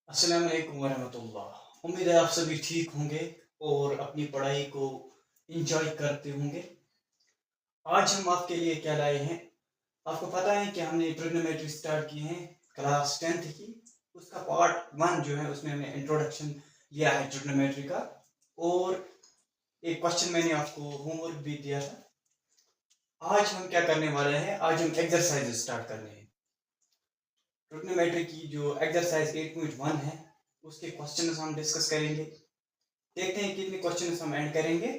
अस्सलाम वालेकुम वरहमतुल्लाह। उम्मीद है आप सभी ठीक होंगे और अपनी पढ़ाई को एंजॉय करते होंगे। आज हम आपके लिए क्या लाए हैं? आपको पता है कि हमने ट्रिग्नोमेट्री स्टार्ट की है क्लास 10th की। उसका पार्ट 1 जो है उसमें हमने इंट्रोडक्शन लिया है ट्रिग्नोमेट्री का, और एक क्वेश्चन मैंने आपको होमवर्क भी दिया था। आज हम क्या करने वाले हैं? आज हम एक्सरसाइज स्टार्ट करने हैं। ट्रिग्नोमेट्री की जो एक्सरसाइज 8.1 है उसके क्वेश्चंस हम डिस्कस करेंगे। देखते हैं कितने क्वेश्चंस हम ऐड करेंगे।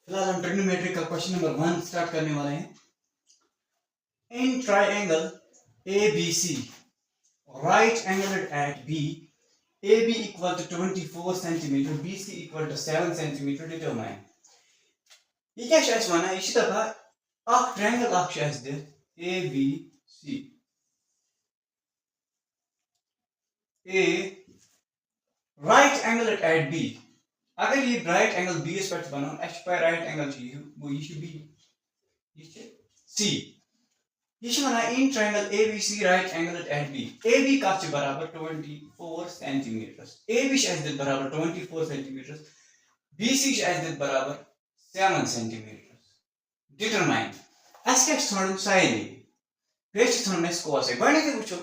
फिलहाल हम ट्रिग्नोमेट्री का क्वेश्चन नंबर 1 स्टार्ट करने वाले हैं। In triangle ABC, right angle at B, AB equal to 24 cm, BC equal to 7 cm, determine. ये क्या है वना? ये दपा अख ट्रायंगल अख दि ABC, A right angle at B. अगर ये राइट एंगल B पे बनो, राइट एंगल ये B, ये C. ये वना in triangle ABC right angle at B. AB का बराबर 24 सेंटीमीटर, AB दित बराबर 24 सेंटीमीटर, BC दित बराबर 7 सेंटीमीटर. डिटरमाइन अस क्या थोड़ा साइन ए बे थोड़ा कॉस ए गणित वो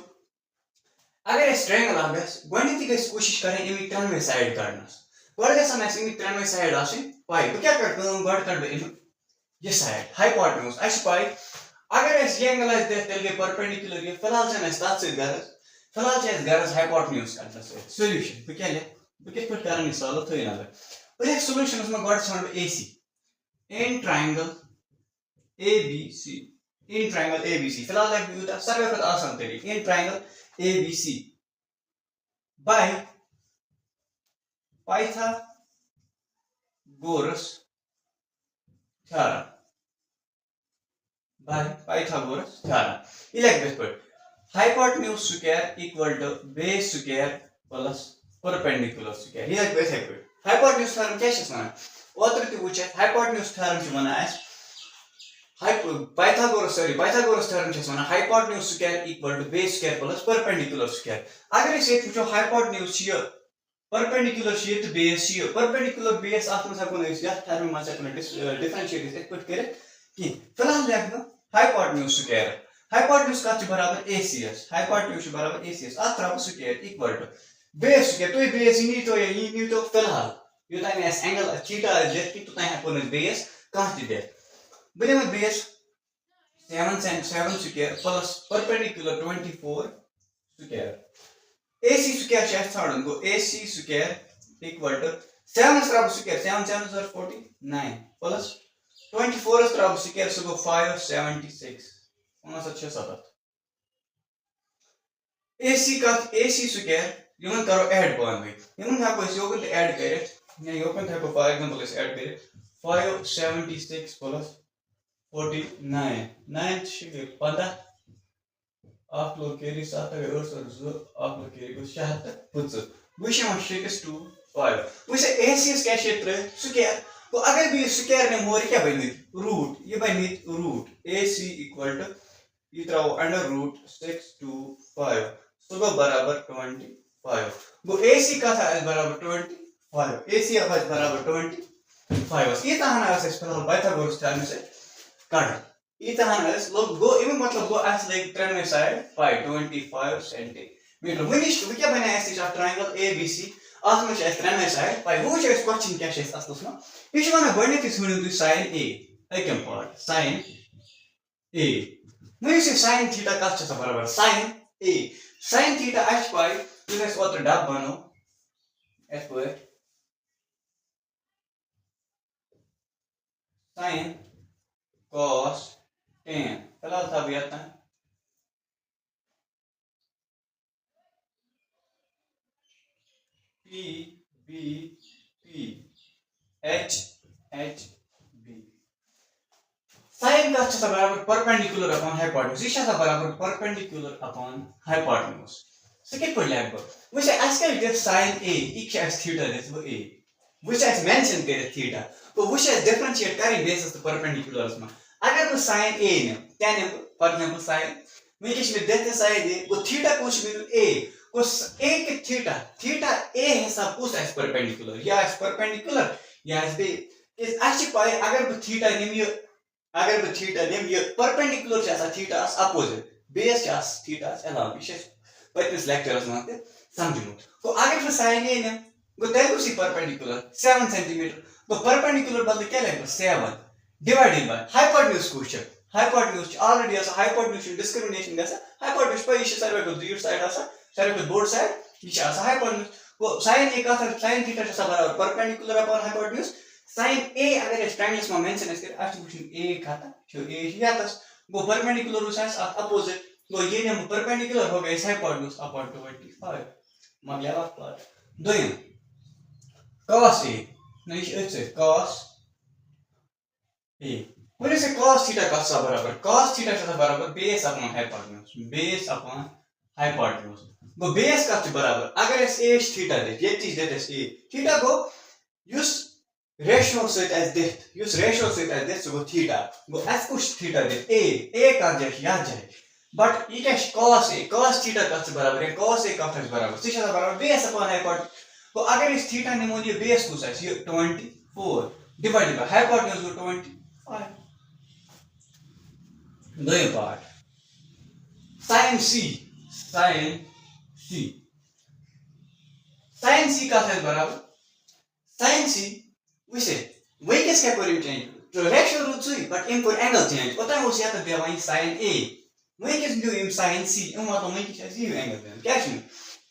अगर ट्रायंगल आगस गणित गई कोशिश करें अमिक त्रोनवे साइड कड़नस अमिक त्रोनवे साइड पाई बह क्या गड कड़ ये साइड हाइपोटेन्यूज पाई अगर ये एंगल तेल गई परपेंडिकुलर ये फिलहाल तथ गरज फिलहाल गरज हाइपोटेन्यूज कड़ना सोल्यूशन बह क्या बह कित कर सॉल्व थो नजर बह सोल्यूशन में गड वन AC in triangle ABC, in triangle ABC फिलहाल यूत सारे खुद आसान तरीके in triangle ABC by Pythagoras theorem, by Pythagoras theorem ये लग पे hypotenuse square equal to base square plus perpendicular square ये लग पे हाइपोटेन्यूज थ्योरम क्या वना ओत्र त वुच हाइपोटेन्यूज थ्योरम वना पाइथागोरस थ्योरम वना hypotenuse square equal to base square plus perpendicular square. अगर ये वो हाइपोटेन्यूज परपेंडिकुलर तो base perpendicular Bayes theorem differentiate कर फिलहाल लिख हाइपोटेन्यूज स्क्वायर. हाइपोटेन्यूज का बराबर ACS, हाइपोटेन्यूज बराबर ACS अत त्रा square equal to base square तुम बेस ये नीतो फिलहाल यूतान एंगल थीटा दिख तुतान हेको बेस कह दिख बह base 7 square plus perpendicular 24 square. AC square ठाड़न गो AC स्क्वायर इक्वल टू 7 त्रा स्क्वायर 7 7 49 प्लस 24 त्रा स्क्वायर सो गो 576 59 AC स्क्वायर यमन करो ऐड पानवे यमन हेको योगन ऐड कर या योगन हेको फॉर एग्जांपल ऐड कर 576 प्लस 49 9 15 आठ लोग केरी 7 अगर 8 और 2 आठ लोग केरी को 75 वश 6 2 5 वश ACS क्या क्षेत्र स्क्वायर तो अगर भी स्क्वायर ने मोर क्या बनी रूट ये बनी रूट AC इक्वल टू ये त्राओ अंडर रूट 6 2 5 सो गो बराबर 25 वो AC का था बराबर 25 AC का बराबर 25 ये ताना है फिलहाल पाइथागोरस थ्योरम से कड़ इतहान लोग गो इमे मतलब गो एस लाइक त्रेनवे साइड 25 सेंटीमीटर वनिश तो क्या बने ऐसे ट्रायंगल ABC आस में है त्रेनवे साइड पाई वो है क्वेश्चन क्या है असलस में ये वना गणित सुनियो sin A Ekam part sin A vanish sin theta का बराबर sin थीटा h पाई तुम इस ओत्र डब बनो एस पर sin cos 10 फिलहाल था भी आता है P B P H H B sin का बराबर परपेंडिकुलर अपॉन हाइपोटेन्यूज ये बराबर परपेंडिकुलर अपॉन हाइपोटेन्यूज से कित पर लैग वो से आजकल दे sin A इक्वल्स थीटा दे वो A वो से मेंशन करे थीटा तो वो से डिफरेंशिएट करें बेसिस तो परपेंडिकुलर्स में अगर वो sin A ने क्या ने फॉर एग्जांपल sin मैं किस में देते sin A वो थीटा कुछ में A कुछ a के थीटा थीटा a हिसाब कुछ आस परपेंडिकुलर या आस परपेंडिकुलर या आस बे इस आशि पाए अगर ब थीटा निम ये परपेंडिकुलर छ आसा थीटा आस अपोजिट बेस छ आस थीटा आस अलाउ विशेष पत्तिस लेक्चरस में ते समझनु तो अगर फिर sin a ने गो तेल उसी परपेंडिकुलर 7 सेंटीमीटर गो परपेंडिकुलर बदले क्या लेंगे 7 डिवाइडेड बाय हाइपोटेन्यूज कुछ हाइपोटेन्यूज ऑलरेडी आसा हाइपोटेन्यूज डिस्क्रिमिनेशन गसा हाइपोटेन्यूज पे इस साइड को दूर साइड आसा साइड को बोर्ड साइड ये आसा हाइपोटेन्यूज वो sin a का sin थीटा छ बराबर perpendicular upon hypotenuse sin a अगर इस ट्रायंगल्स में मेंशन इस कर एक्चुअली a खाता जो a या तस वो परपेंडिकुलर उस अपोजिट वो ये ने परपेंडिकुलर हो गया इस हाइपोटेन्यूज अपॉन 25 मतलब पार्ट दोयम cos a नहीं it's cos a when is cos theta का सा बराबर cos theta का बराबर बेस अपॉन हाइपोटेन्यूज वो बेस का बराबर अगर इस a थीटा दे ये चीज देते इस a थीटा को यूज रेशियो से वो थीटा वो s कुछ थीटा दे a का जाए या जाए बट ये क्या cos थीटा का बराबर है cos a का बराबर सिर्फ बराबर बेस अपॉन हाइपोटेन्यूज तो अगर इस थीटा ने मोदी बेस कुछ है ये 24 डिवाइडेड बाय हाइपोटेन्यूज को 25 दो पार्ट sin c का है बराबर sin c वैसे वही किसका कोई चेंज तो रेशियो रूट हुई बट इनको एंगल चेंज पता है उसे आता है वही sin a वही किस न्यू इन sin c हम तो वही किस ये एंगल क्या है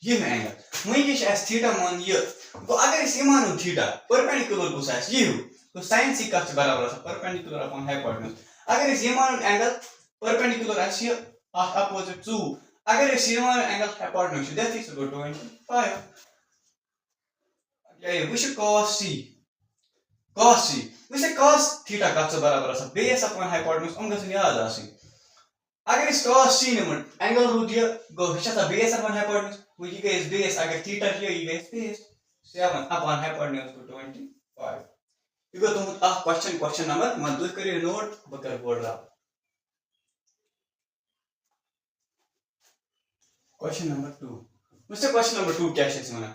ये में एंगल वही किस एस थीटा मान ये तो अगर इस मान थीटा परपेंडिकुलर को साइज ये तो sin c का बराबर है परपेंडिकुलर अपॉन हाइपोटेन्यूज अगर इस मान एंगल परपेंडिकुलर है ये अपोजिट 2 अगर इस मान एंगल हाइपोटेन्यूज दैट इज 25 ये विच cos c वैसे cos थीटा का बराबर है बेस अपॉन हाइपोटेन्यूज हम गसन याद आसी अगर इस cos c ने एंगल रूट ये गो हिस्सा बेस अपॉन हाइपोटेन्यूज वो ये गए बेस अगर थीटा ये बेस 7 अपॉन हाइपोटेन्यूज को 25 you go to question number मैं दो करिए नोट बकर बोल रहा question number 2 मुझसे question number 2 क्या है इसमें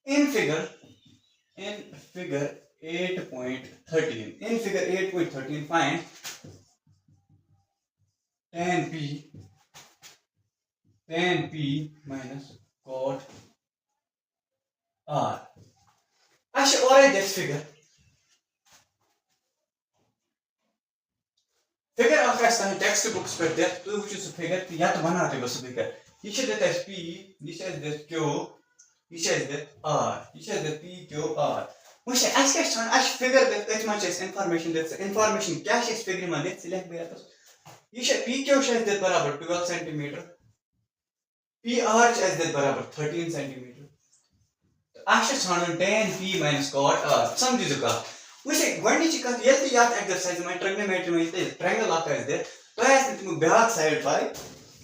in figure 8.13 find tan p minus cot r actually already this figure आकाश का टेक्स्ट बुक्स पर दे तो कुछ इस फिगर या तो बनाते बस फिगर ये से देता है p ये से देता q ये से देता r ये से देता p q r मुझे ऐसे स्टोन आज फिगर देता है इतना चीज इंफॉर्मेशन क्या है इस फिगर में देता सिलेक्ट भी आता ये से p q से देता बराबर 12 सेंटीमीटर p r से देता बराबर 13 सेंटीमीटर आज stone tan p minus cot r समझिए का वैसे गणित का ये याद एक्सरसाइज में ट्रिग्नोमेट्री में ये ट्रायंगल आता है दे तो ऐसे तुम ब्याक साइड पाए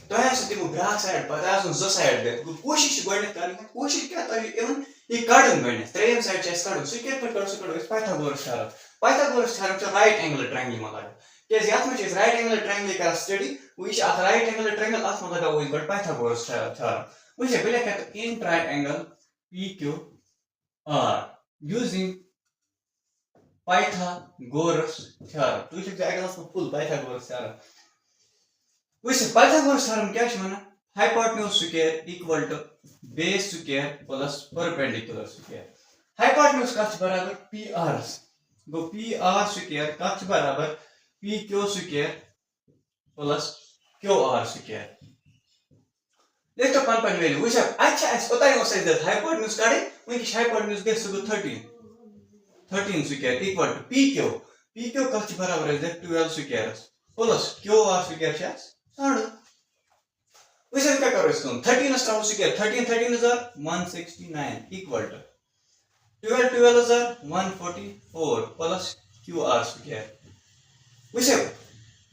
तो ऐसे तुम ब्याक साइड पर ऐसे जो साइड दे कोशिश गणित करनी कोशिश क्या तो इवन ये काटन गणित त्रेम साइड चेस काटो सिके पर करो इस पाइथागोरस थ्योरम तो राइट एंगल ट्रायंगल में लगा के याद में चीज राइट एंगल ट्रायंगल का स्टडी वो इस राइट एंगल ट्रायंगल आस में लगा वो इस पाइथागोरस थ्योरम वैसे पहले कहते in triangle PQR using Pythagoras theorem तो इसे जाएगा उसको फुल Pythagoras theorem वैसे Pythagoras theorem क्या है माना hypotenuse square equal to base square plus perpendicular square hypotenuse का बराबर PR वो PR square का बराबर PQ square plus QR square देख तो कौन वैल्यू वैसे अच्छा ऐसा पता है उसे इधर hypotenuse का है वही hypotenuse के सुबह 13 square equal to PQ का बराबर है 12 square प्लस QR square है 8 वैसे क्या करो इसको 13 square 13 is 169 equal to 12 is 144 plus QR square वैसे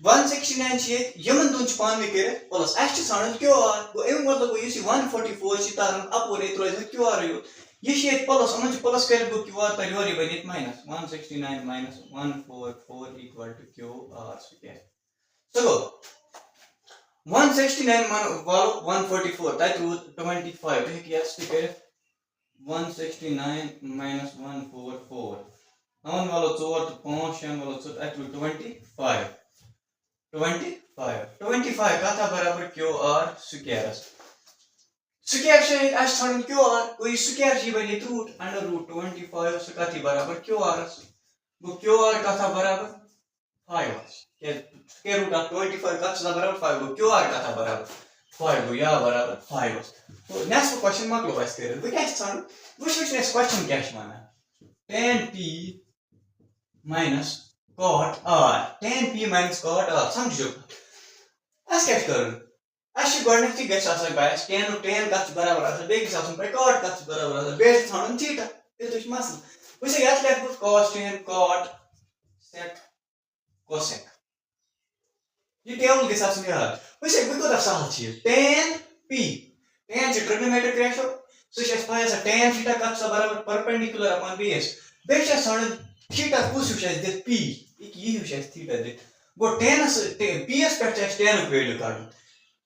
169 चाहिए यमन दोन पान में करे प्लस एच साउंड QR वो एम मतलब वो ये 144 ची तारन अप और इतरो QR यो ये शेट प्लस हम प्लस कर दो QR पर योरी बनित minus 169 minus 144 equal to QR square so 169 वालों 144 तक रूट 25 तो क्या स्टिकर 169 minus 144 हम वालों 4 तो 5 6 वालों 4 तक रूट 25 का था बराबर QR स्क्वायर स्क्वायर से आज थोड़ा QR कोई स्क्वायर जी बने रूट अंडर रूट 25 से का थी बराबर QR वो QR का था बराबर 5 क्या स्क्वायर रूट ऑफ 25 का था बराबर 5 वो QR का था बराबर 5 वो या बराबर 5 तो नेक्स्ट क्वेश्चन मकलो बस कर वो क्या था वो नेक्स्ट क्वेश्चन क्या माना tan p minus cot r tan p minus cot r समझो अस क्या करूं अस गणित गैस आसा बायस tan और tan का बराबर आसा बेगिस आसा by cot का बराबर आसा बेस थान थीटा ये तो मसला वैसे याद लेट cos tan cot sec cosec ये टेबल के साथ में यार वैसे कोई को दसा है tan p tan से ट्रिग्नोमेट्रिक रेशियो सो इस पाया सा tan थीटा का बराबर परपेंडिकुलर अपॉन बेस बेस थान थीटा कुछ है दे p एक ये है थीटा दे वो tan ps पे tan वैल्यू काढो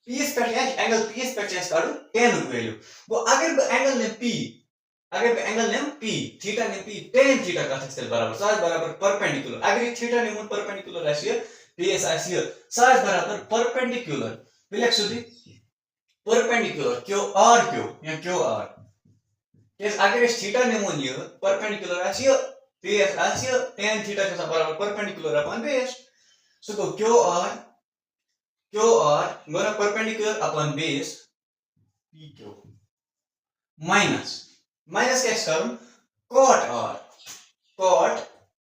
ps पे एंगल ps पे काढो tan वैल्यू वो अगर एंगल ने p थीटा ने p tan थीटा का बराबर साइज बराबर परपेंडिकुलर अगर थीटा ने मुन परपेंडिकुलर आसियो ps आसियो साइज बराबर परपेंडिकुलर बिलेक्स सुधी परपेंडिकुलर क्यों या क्यों r केस अगर इस थीटा ने मुन ये परपेंडिकुलर आसियो ps आसियो tan थीटा के बराबर परपेंडिकुलर अपॉन बेस सो को क्यों r gonna perpendicular upon base pq minus क्या करूं cot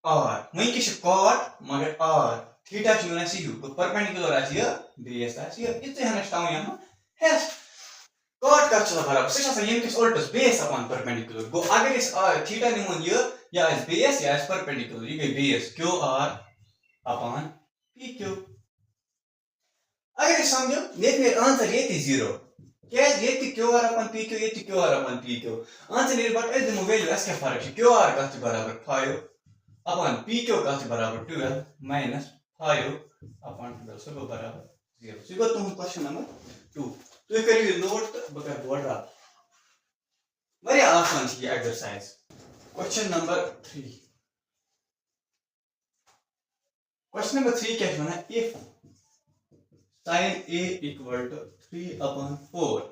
r मैं किस cot मगर r थीटा क्यों ना सी को परपेंडिकुलर आसियो बेस आसियो इतने हमें स्टाउ यहां है cot का बराबर सिर्फ ये किस उल्टस बेस अपॉन परपेंडिकुलर गो अगर इस थीटा ने मुन ये या इस बेस या इस परपेंडिकुलर ये base Q r upon pq अगर इस समझो देखिए आंसर ये थी 0 क्या ये थी क्यू r अपॉन pq ये थी Q r upon pq answer ये बट इस दम वैल्यू इसका फर्क है क्यू r का बराबर 5 अपॉन pq का बराबर 12 माइनस 5 अपॉन 12 सब बराबर 0 सिगो तुम क्वेश्चन नंबर 2 तो ये करिए नोट बकर बोर्ड रा very आसान थी exercise question number 3 question number 3 क्या है ना if sin a equal to 3 upon 4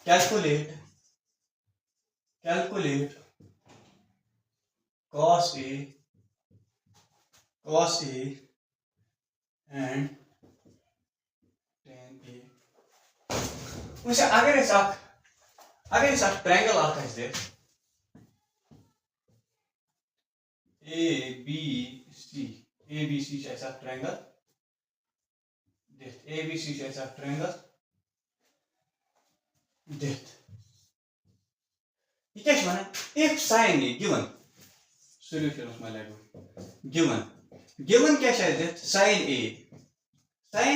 calculate cos a and tan a वैसे अगर ऐसा ट्रायंगल आता है इसे ABC ऐसा ट्रायंगल ABC ऐसा ट्रायंगल देख ये क्या माने if sin a given solution उसमें लगो given क्या है देख sin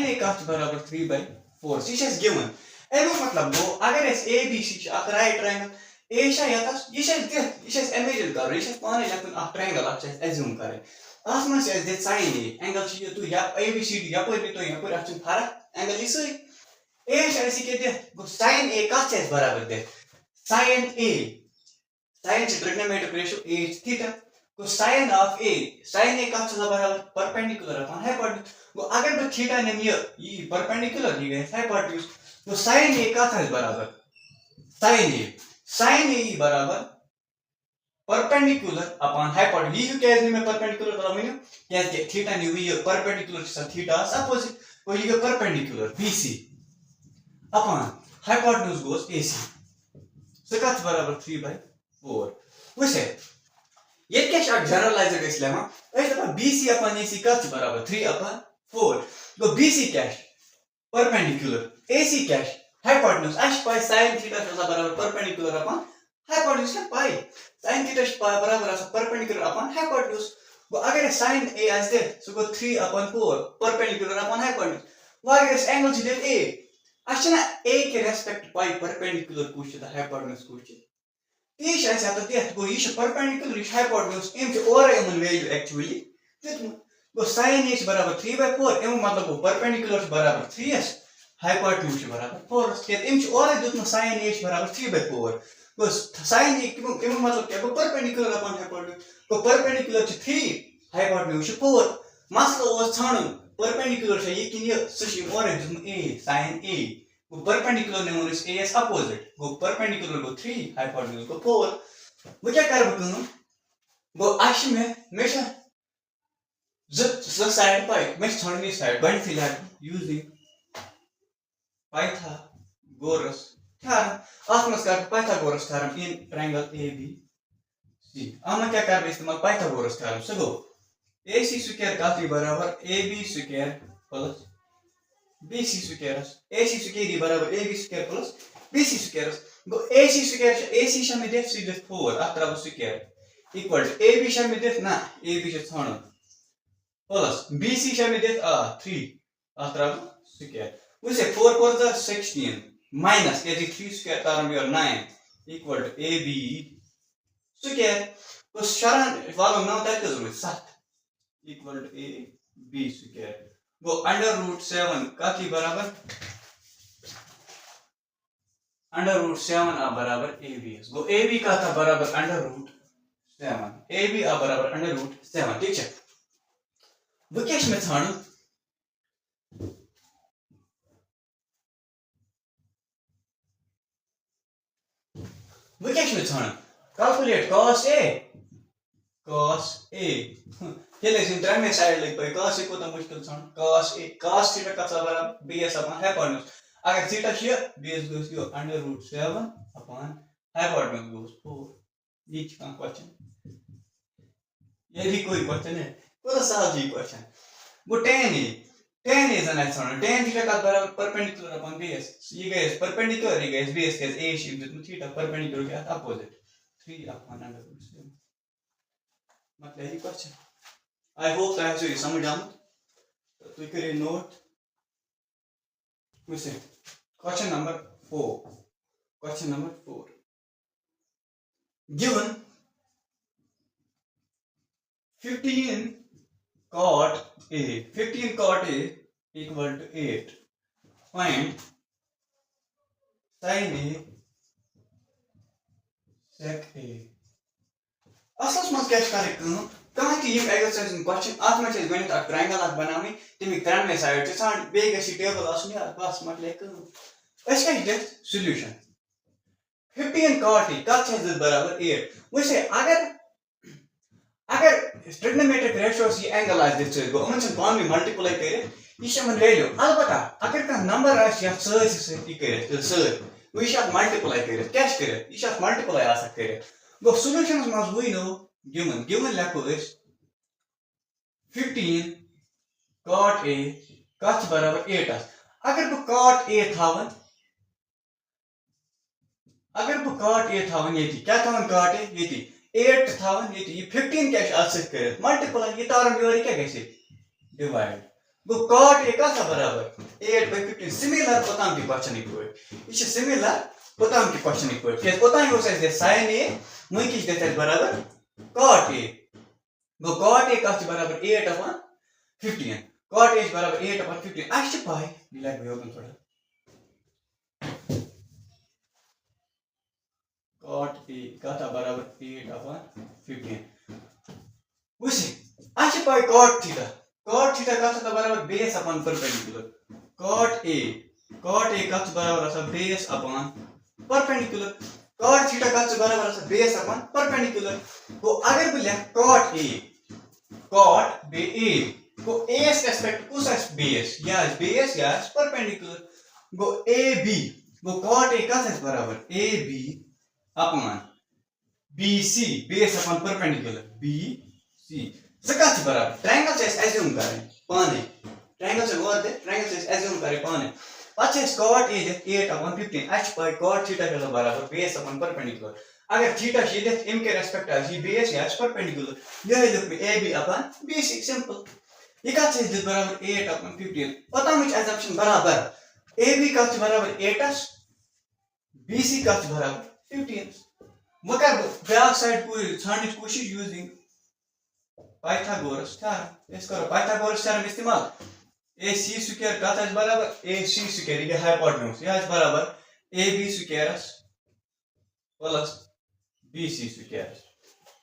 a का बराबर 3/4 इस given एगो मतलब वो अगर इस ABC अक राइट ट्रायंगल A यतस ये इमेजिन करो ये पाने Lakhan a triangle a assume करे आस में से दे sin A एंगल छी तू या ABCD या पर तो या पर अच फरक एंगल इस A ऐसी के दे sin A का चेस बराबर दे sin A sin trigonometric ratio A theta को sin ऑफ A का बराबर परपेंडिकुलर अपॉन हाइपोटेन्यूज वो अगर तो थीटा ने ये परपेंडिकुलर दी गई हाइपोटेन्यूज तो sin A का था बराबर sin A बराबर परपेंडिकुलर अपॉन हाइपोटेन्यूज ये क्या है में परपेंडिकुलर बराबर है क्या थीटा ने ये परपेंडिकुलर से थीटा अपोजिट और ये परपेंडिकुलर BC अपॉन हाइपोटेन्यूज गोस AC so का बराबर 3/4 वैसे ये क्या जनरलाइज्ड है इसलिए हम ऐसे BC अपॉन AC का बराबर 3/4 तो BC क्या परपेंडिकुलर AC क्या हाइपोटेन्यूज एच पाई sin थीटा बराबर परपेंडिकुलर अपॉन हाइपोटेन्यूज क्या पाई sin थीटा बराबर परपेंडिकुलर अपॉन हाइपोटेन्यूज वो अगर sin A as that so go 3/4 perpendicular upon hypotenuse वो अगर इस एंगल से देख A अच्छा A के रेस्पेक्ट पाई परपेंडिकुलर कुछ द हाइपोटेन्यूज कुछ ये शायद आता है वो ये परपेंडिकुलर हाइपोटेन्यूज इन के और एमन वैल्यू एक्चुअली वो sin A बराबर 3/4 एम मतलब वो परपेंडिकुलर बराबर 3s हाइपोटेन्यूज बराबर 4 के इम और दुत sin a बराबर 3/4 गो sin a इम मतलब क्या गो परपेंडिकुलर अपन हाइपोटेन्यूज गो परपेंडिकुलर 3 हाइपोटेन्यूज 4 मसला ओस छाणन परपेंडिकुलर छ ये किन सशी और दुत a sin a गो परपेंडिकुलर ने मोनिस a is opposite गो परपेंडिकुलर गो 3 हाइपोटेन्यूज गो 4 वो क्या कर बकन गो आश में ज साइड पाई मैं छाणनी साइड बन फिलहाल यूजिंग Pythagoras theorem आत्मस का Pythagoras theorem in triangle ABC हम क्या कर रहे इस्तेमाल Pythagoras theorem से गो AC स्क्वायर का बराबर AB square plus BC square AC square बराबर AB square plus BC square गो AC स्क्वायर AC शामिल है सीधे 4 अत्र स्क्वायर इक्वल AB शामिल है ना AB से छानो प्लस BC शामिल है 3 अत्र square we say 4 4 the 16 minus as 3 square term your 9 equal to AB square तो शरण वालों ना होता है क्या जरूरी 7 equal to AB square वो under root 7 का की बराबर under root 7 आ बराबर AB वो AB का था बराबर under root 7 AB आ बराबर under root 7 ठीक है वो क्या इसमें था ना वो क्या इसमें था calculate cos A चलिए इंटर में साइड लिख पाए cos A को तो मुश्किल था cos थीटा का बराबर bs अपॉन हाइपोटेन्यूज अगर theta here bs goes to under root 7 upon hypotenuse goes 4 ये का क्वेश्चन ये भी कोई क्वेश्चन है पूरा सहज ही क्वेश्चन वो tan is an exponent tan theta का बराबर परपेंडिकुलर अपॉन bs ये गए परपेंडिकुलर ये गए bs के a शिफ्ट में थीटा परपेंडिकुलर के अपोजिट 3 upon under root 7 मतलब यही question I hope that you समझ आम तो करिए नोट वैसे question number 4 given 15 cot A equal to 8 find sin A sec A असस मत क्या करे कहां की ये एक्सरसाइज इन क्वेश्चन आत्म में गणित अ ट्रायंगल अ बनावी तिमी त्रन में साइड छ सान बेग सी टेबल आसनी बस मत लेक अस क्या है सॉल्यूशन 15 cot A का छ बराबर 8 वैसे अगर ट्रिग्नोमेट्रिक रेशियोस ये एंगल आज दिस गो हमन छ पान में मल्टीप्लाई करे ये छ मन ले लो अलबत्ता अगर का नंबर आस या सर से ये करे सर वो ये मल्टीप्लाई करे कैश करे ये मल्टीप्लाई आ सकते है गो सॉल्यूशन मस वी नो given लेखो इस 15 cot A का बराबर 8 अगर वो cot A थावन ये क्या थावन cot A ये 8 थावन ये 15 कैश आसे करे मल्टीप्लाई ये तारम योरी क्या कैसे डिवाइड गो cot A का बराबर 8/15 सिमिलर पताम की क्वेश्चन इक्वेट इसे सिमिलर पताम की क्वेश्चन इक्वेट के पताम हो सकते sin A मुई किस देता है बराबर cot A go cot A का बराबर 8/15 cot A बराबर 8/15 आशे पाए मिला गयो थोड़ा cot A का बराबर 8/15 उसे आशे पाए cot थीटा का बराबर base upon perpendicular cot A का बराबर असा base upon perpendicular cot theta का बराबर असा बेस अपॉन परपेंडिकुलर तो अगर बोले cot A को A रेस्पेक्ट उस बेस या perpendicular go AB go cot A का बराबर AB upon BC base upon perpendicular BC सका बराबर ट्रायंगल से एज्यूम करें पाने ट्रायंगल से और दे ट्रायंगल से एज्यूम करें पाने अच्छा cot A 8/15 h by cot theta का बराबर बेस अपॉन परपेंडिकुलर अगर थीटा सीधे m के रेस्पेक्ट है जी बेस या परपेंडिकुलर यह है लुक में AB अपॉन BC सिंपल ये का चीज बराबर 8/15 पता मुझे assumption बराबर AB का बराबर 8 BC का बराबर 15 मगर बैक साइड को छानने की कोशिश यूजिंग Pythagoras theorem इस करो Pythagoras theorem इस्तेमाल AC square कत आस बराबर AC square ये हाइपोटेन्यूज ये आस बराबर AB square plus BC square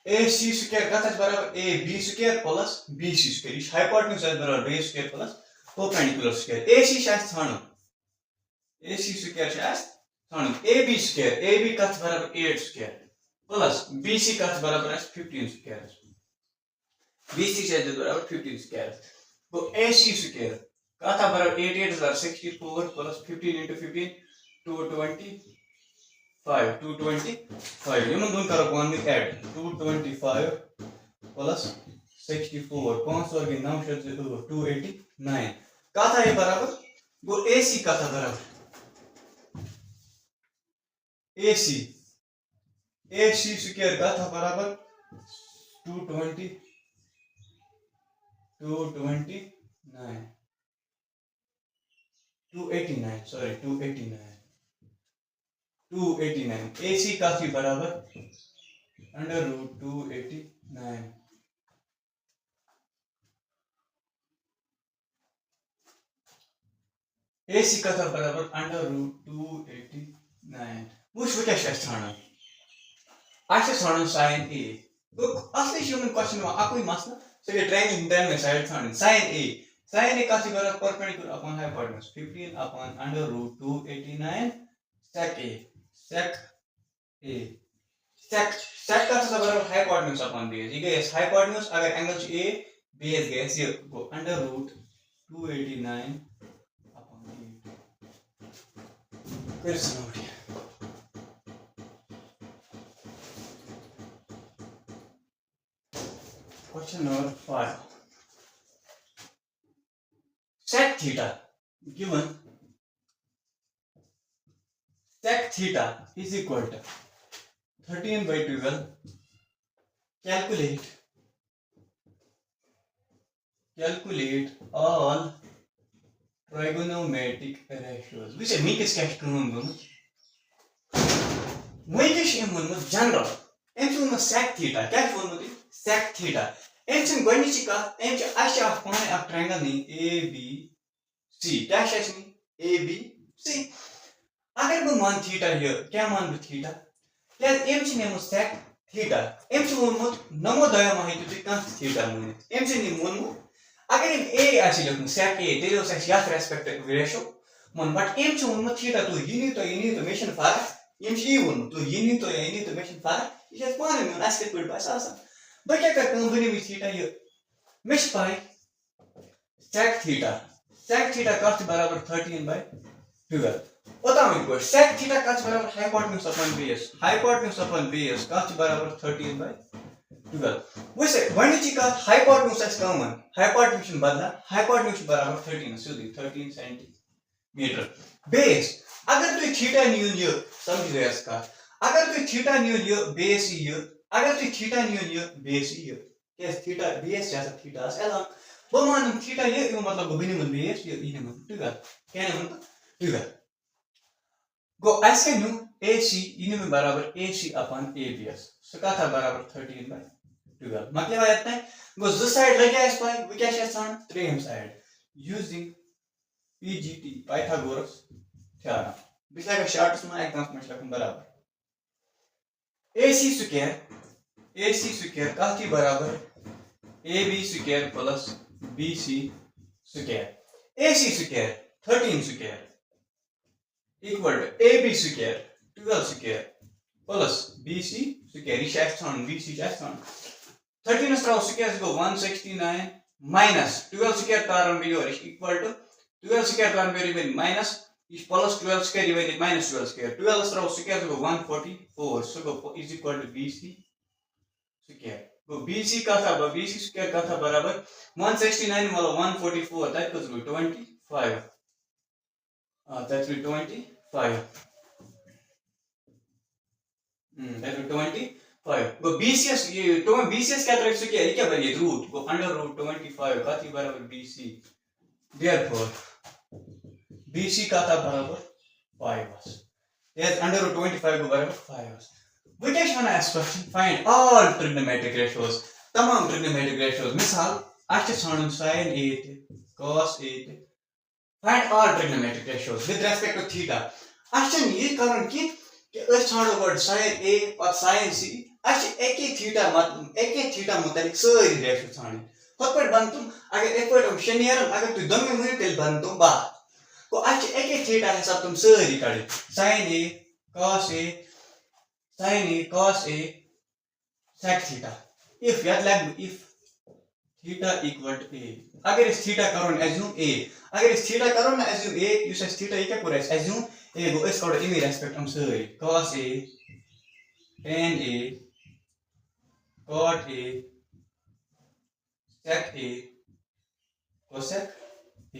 AC square कत आस बराबर AB square plus BC square ये हाइपोटेन्यूज आस बराबर base square plus perpendicular square AC आस छानो AC square आस छानो AB square AB कत बराबर 8 square प्लस BC कत बराबर आस 15 square BC आस बराबर 15 square तो AC square कथा बराबर 8 8 are 64 plus 15 into 15 225 225 यमन दोन करो पान में ऐड 225 plus 64 5 और 9 से 289 कथा ये बराबर गो AC कथा बराबर AC स्क्वायर कथा बराबर 229 289 sorry 289 AC काफी बराबर अंडर रूट 289 AC काफी बराबर अंडर रूट 289 वो क्या शेष थाना आशा थाना साइन A तो असली ह्यूमन क्वेश्चन में आपको मसला so ये ट्रायंगल में साइड थाना साइन A sin A काफी बराबर perpendicular upon hypotenuse 15 upon under root 289 sec A sec का बराबर hypotenuse upon base ये गया hypotenuse अगर एंगल A base गया ये को under root 289 upon A फिर सुनो question number 5 sec theta given sec theta is equal to 13 by 12 calculate all trigonometric ratios we say make is cash kunun dum we is general em sec theta क्या बोलते sec theta em गणित का em आशा पाने आप triangle नहीं ABC क्या शेष नहीं ABC अगर मैं मान थीटा ये क्या मान बे थीटा क्या em Nemo sec theta em वोनमो नमो दया माहिती तो कहाँ थीटा मुने em ने वोनमो अगर em A आशि लिखूं sec A तेरे उस याद रेस्पेक्ट रेशो मन बट em वोनमो थीटा तो ये नहीं तो मेशन फार em ये वोनमो तो ये नहीं तो मेशन फार ये पाने में एस्केट पड़ पास आसान बट क्या करते हैं बनी हुई थीटा ये मिश पाई sec theta का बराबर 13 by 12 पता है इनको sec theta का बराबर hypotenuse upon base का बराबर 13 by 12 वैसे गणित का hypotenuse कॉमन hypotenuse बदला hypotenuse बराबर 13 सीधी 13 सेंटीमीटर बेस अगर तू थीटा न्यू ये समझ गया इसका अगर तू थीटा न्यू ये बेस ये अगर तू थीटा न्यू बेस ये क्या थीटा बेस जैसा थीटा ऐसा वो मान थीटा ये मतलब गोबिनी मन बेस ये मतलब ठीक है क्या है मतलब ठीक है गो ऐसे न्यू AC इन में बराबर AC अपन ABS सका था बराबर 13 by 12 मतलब आता है गो जो साइड लगे इस पर वो क्या शेषण 3 side using PGT Pythagoras theorem Bisla का शॉर्ट्स में एग्जाम में लखन बराबर AC स्क्वायर का की बराबर AB square plus BC square AC square 13 square equal to AB square 12 square plus BC square ये शेषण BC शेषण 13 स्क्वायर को 169 माइनस 12 स्क्वायर तारन भी और इक्वल टू 12 स्क्वायर तारन भी माइनस इस plus 12 square divided minus 12 square 12 square को 144 so is equal to BC square तो BC का था BC स्क्वायर का था बराबर 169 वाला 144 that was 25 that will 25 that will 25 तो BCS ये तो BCS क्या तरह से क्या है क्या बनिए रूट को अंडर रूट 25 का थी बराबर BC therefore BC का था बराबर 5 was yes under root 25 को बराबर 5 was we can show as question find all trigonometric ratios तमाम trigonometric ratios मिसाल अच्छा छानन sin A cos A find all trigonometric ratios with respect to theta अच्छा ये कारण कि अस छाड़ो गड sin A और sin C अच्छा एक थीटा मुताबिक सारी रेशियो छाड़े हत पर बनतुम अगर एक पर शनियार अगर तु दम में तेल बनतुम बा को अच्छा एक थीटा हिसाब तुम सारी कड़े sin A cos A sin A cos A sec theta if याद लग if theta equal to A अगर इस थीटा करो ना assume A अगर इस थीटा करो ना assume A युस इस थीटा ये क्या पूरा है assume A गो इस करो इमी रेस्पेक्ट हम सारी cos A tan A cot A sec A cosec A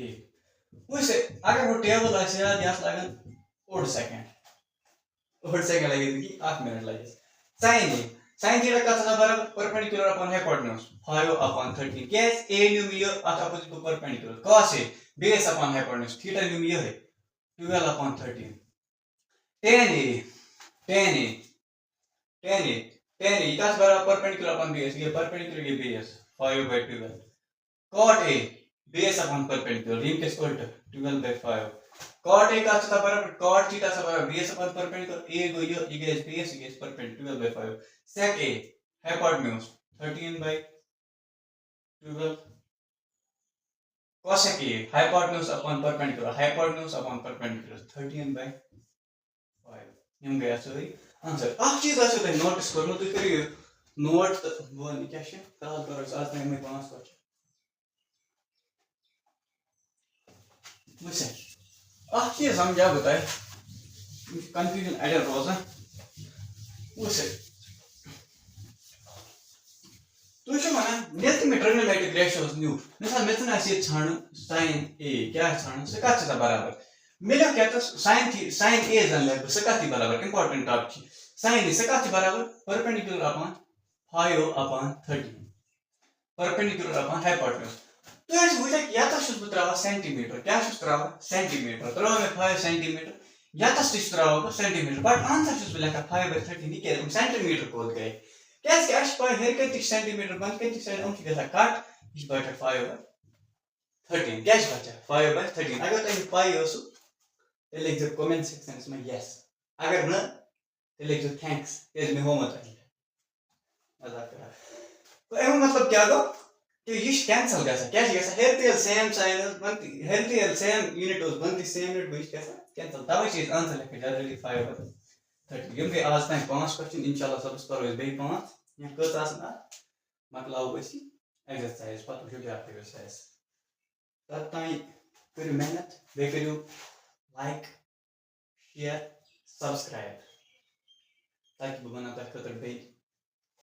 वैसे अगर वो टेबल ऐसे याद लगन ओड सेकंड लगे कि 8 मिनट लगे sin थीटा का था बराबर परपेंडिकुलर अपॉन हाइपोटेन्यूज 5 upon 13 कैस a न्यू ये अथ अपोजिट को perpendicular cos a base upon hypotenuse theta न्यू ये है 12 upon 13 tan a tan a tan a tan a का बराबर परपेंडिकुलर अपॉन बेस ये परपेंडिकुलर ये base 5 by 12 cot a base upon perpendicular ring के स्क्वायर 12 by 5 cot a का था बराबर cot थीटा से बराबर बेस अपॉन परपेंडिकुलर a गो ये गेस बेस गेस perpendicular 12 by 5 sec a hypotenuse 13 by 12 cosec a hypotenuse upon perpendicular 13 by 5 यम गया सही आंसर आप चीज आछो त नोटिस करनो तो करियो नोट वो क्या है काल करो आज नहीं मैं 5 क्वेश्चन मुझे आप चीज समझा बताए कंफ्यूजन एडर रोजा मुझे तो जो माना नेट में ट्रिग्नोमेट्रिक रेशियोस न्यू मिसाल में ना से छाणु sin a क्या छाणु से का छ बराबर मिलो क्या तो sin a जन लग से का बराबर इंपॉर्टेंट टॉप छी sin a से का बराबर perpendicular upon 5 upon 13 perpendicular upon hypotenuse तो ऐसे बुझा या तो शुद्ध त्रावा सेंटीमीटर क्या शुद्ध त्रावा सेंटीमीटर त्रावा में 5 सेंटीमीटर या तो शुद्ध त्रावा सेंटीमीटर बट आंसर शुद्ध लिखा 5 by 13 नहीं के सेंटीमीटर को गए कैसे कैश पर हेर के 30 सेंटीमीटर बन के 30 सेंटीमीटर उनकी जैसा काट इस बटा 5 by 13 कैश बचा 5 by 13 अगर तुम पाई हो सो तो लिख दो कमेंट सेक्शन में यस अगर न तो लिख दो थैंक्स इस में हो मत मजाक कर तो एम मतलब क्या दो कि ये कैंसिल कैसा कैसे कैसा हेल्थ सेम साइन बनती हेल्थ सेम यूनिट उस बनती सेम यूनिट बीच कैसा कैंसिल तब चीज आंसर लिख जल्दी 5 by 30 यम के आज तक 5 क्वेश्चन इंशाल्लाह सब पर बे 5 या कत आसन मकलाओ बसी एक्सरसाइज पत वुचो क्या एक्सरसाइज तब ताई करियो मेहनत बे करियो लाइक शेयर सब्सक्राइब ताकि बना तक खतर बे